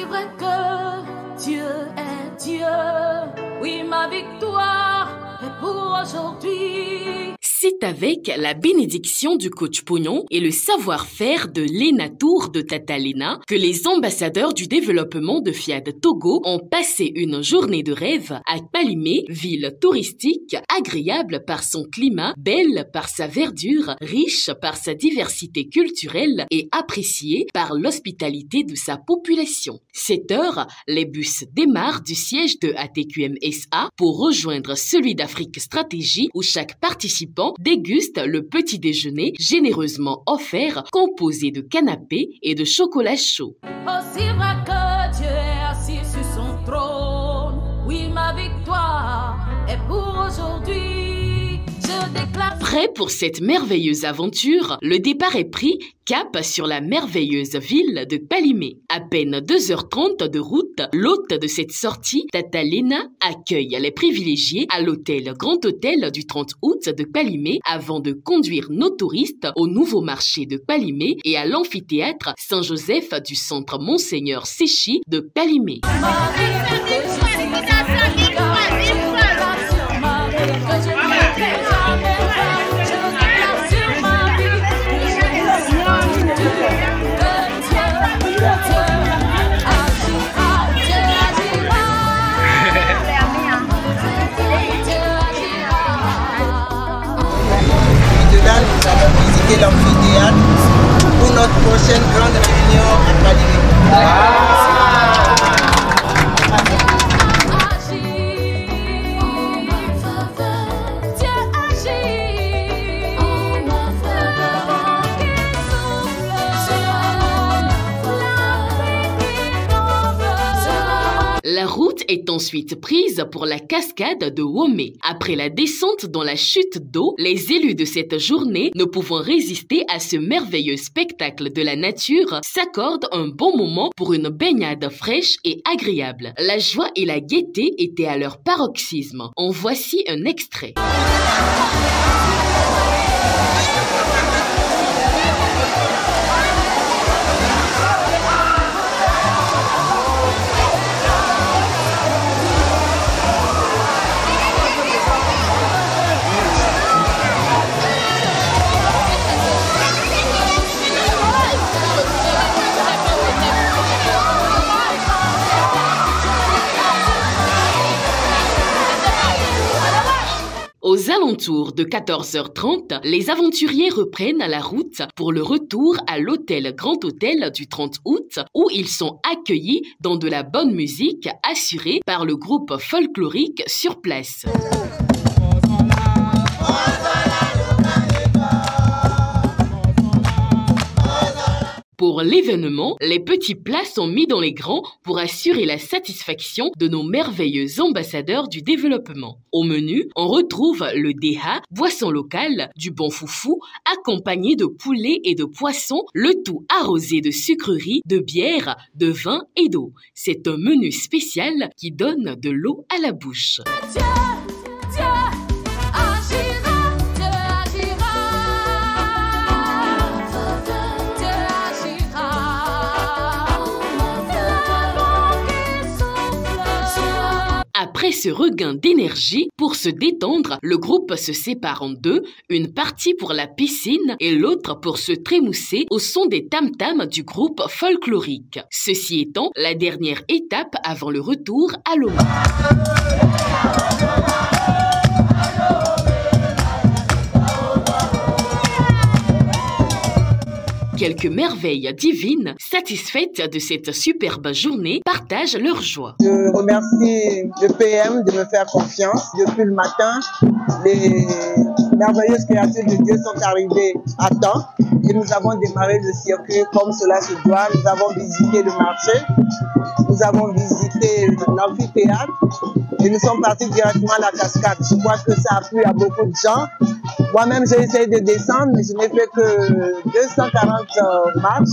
vrai que Dieu est Dieu. Oui, ma victoire est pour aujourd'hui. C'est avec la bénédiction du coach Pognon et le savoir-faire de Léna Tour de Tata Léna que les ambassadeurs du développement de Fiat Togo ont passé une journée de rêve à Palimé, ville touristique, agréable par son climat, belle par sa verdure, riche par sa diversité culturelle et appréciée par l'hospitalité de sa population. 7 heures, les bus démarrent du siège de ATQM SA pour rejoindre celui d'Afrique Stratégie où chaque participant déguste le petit déjeuner généreusement offert composé de canapés et de chocolat chaud. Aussi vrai que Dieu est assis sur son trône. Oui, ma victoire est pour aujourd'hui. Je déclare. Prêt pour cette merveilleuse aventure, le départ est pris, cap sur la merveilleuse ville de Palimé. À peine 2h30 de route, l'hôte de cette sortie, Tata Léna, accueille les privilégiés à l'hôtel Grand Hôtel du 30 août de Palimé avant de conduire nos touristes au nouveau marché de Palimé et à l'amphithéâtre Saint-Joseph du centre Monseigneur Séchi de Palimé. Nous allons visiter l'amphithéâtre pour notre prochaine grande réunion à Palimé. La route est ensuite prise pour la cascade de Womé. Après la descente dans la chute d'eau, les élus de cette journée, ne pouvant résister à ce merveilleux spectacle de la nature, s'accordent un bon moment pour une baignade fraîche et agréable. La joie et la gaieté étaient à leur paroxysme. En voici un extrait. Aux alentours de 14h30, les aventuriers reprennent la route pour le retour à l'hôtel Grand Hôtel du 30 août où ils sont accueillis dans de la bonne musique assurée par le groupe folklorique sur place. Pour l'événement, les petits plats sont mis dans les grands pour assurer la satisfaction de nos merveilleux ambassadeurs du développement. Au menu, on retrouve le déha, boisson locale, du bon foufou, accompagné de poulet et de poisson, le tout arrosé de sucreries, de bière, de vin et d'eau. C'est un menu spécial qui donne de l'eau à la bouche. Après ce regain d'énergie, pour se détendre, le groupe se sépare en deux, une partie pour la piscine et l'autre pour se trémousser au son des tam-tams du groupe folklorique. Ceci étant la dernière étape avant le retour à l'eau. Quelques merveilles divines, satisfaites de cette superbe journée, partagent leur joie. Je remercie le PM de me faire confiance. Depuis le matin, les merveilleuses créatures de Dieu sont arrivées à temps et nous avons démarré le circuit comme cela se doit. Nous avons visité le marché, nous avons visité l'amphithéâtre et nous sommes partis directement à la cascade. Je crois que ça a plu à beaucoup de gens. Moi-même, j'ai essayé de descendre, mais je n'ai fait que 240 marches.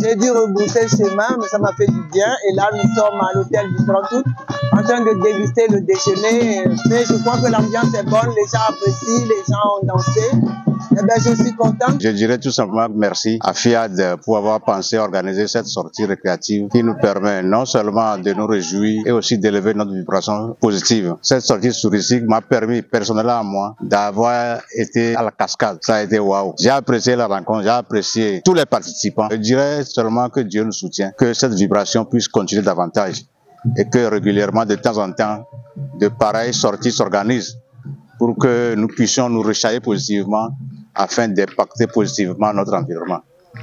J'ai dû rebrousser le chemin, mais ça m'a fait du bien. Et là, nous sommes à l'hôtel du 30 août, en train de déguster le déjeuner. Mais je crois que l'ambiance est bonne, les gens apprécient, les gens ont dansé. Eh bien, je suis contente. Je dirais tout simplement merci à FIAD pour avoir pensé à organiser cette sortie récréative qui nous permet non seulement de nous réjouir et aussi d'élever notre vibration positive. Cette sortie touristique m'a permis personnellement à moi d'avoir été à la cascade. Ça a été waouh. J'ai apprécié la rencontre, j'ai apprécié tous les participants. Je dirais seulement que Dieu nous soutient, que cette vibration puisse continuer davantage et que régulièrement, de temps en temps, de pareilles sorties s'organisent pour que nous puissions nous recharger positivement afin d'impacter positivement notre environnement.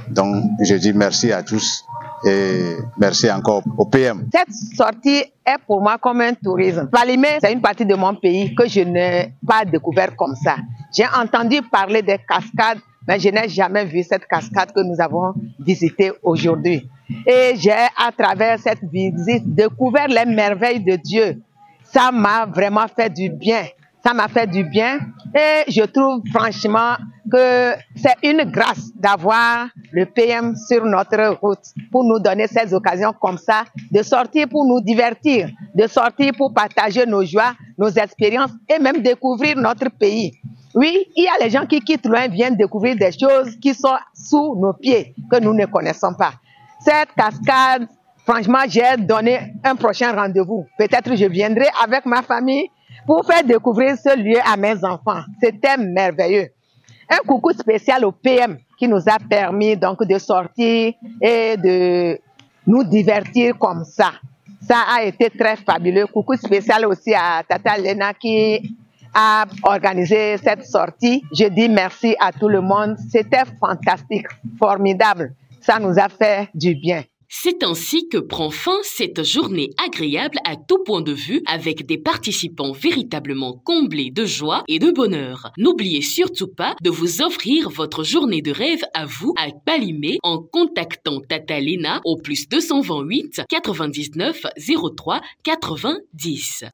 Donc, je dis merci à tous et merci encore au PM. Cette sortie est pour moi comme un tourisme. Valimé, c'est une partie de mon pays que je n'ai pas découvert comme ça. J'ai entendu parler des cascades, mais je n'ai jamais vu cette cascade que nous avons visitée aujourd'hui. Et j'ai, à travers cette visite, découvert les merveilles de Dieu. Ça m'a vraiment fait du bien. Ça m'a fait du bien et je trouve franchement que c'est une grâce d'avoir le PM sur notre route pour nous donner ces occasions comme ça, de sortir pour nous divertir, de sortir pour partager nos joies, nos expériences et même découvrir notre pays. Oui, il y a les gens qui quittent loin, viennent découvrir des choses qui sont sous nos pieds, que nous ne connaissons pas. Cette cascade, franchement, j'ai donné un prochain rendez-vous. Peut-être je viendrai avec ma famille pour faire découvrir ce lieu à mes enfants. C'était merveilleux. Un coucou spécial au PM qui nous a permis donc de sortir et de nous divertir comme ça. Ça a été très fabuleux. Coucou spécial aussi à Tata Lena qui a organisé cette sortie. Je dis merci à tout le monde. C'était fantastique, formidable. Ça nous a fait du bien. C'est ainsi que prend fin cette journée agréable à tout point de vue avec des participants véritablement comblés de joie et de bonheur. N'oubliez surtout pas de vous offrir votre journée de rêve à vous à Balimé en contactant Tata Lena au +228 99 03 90.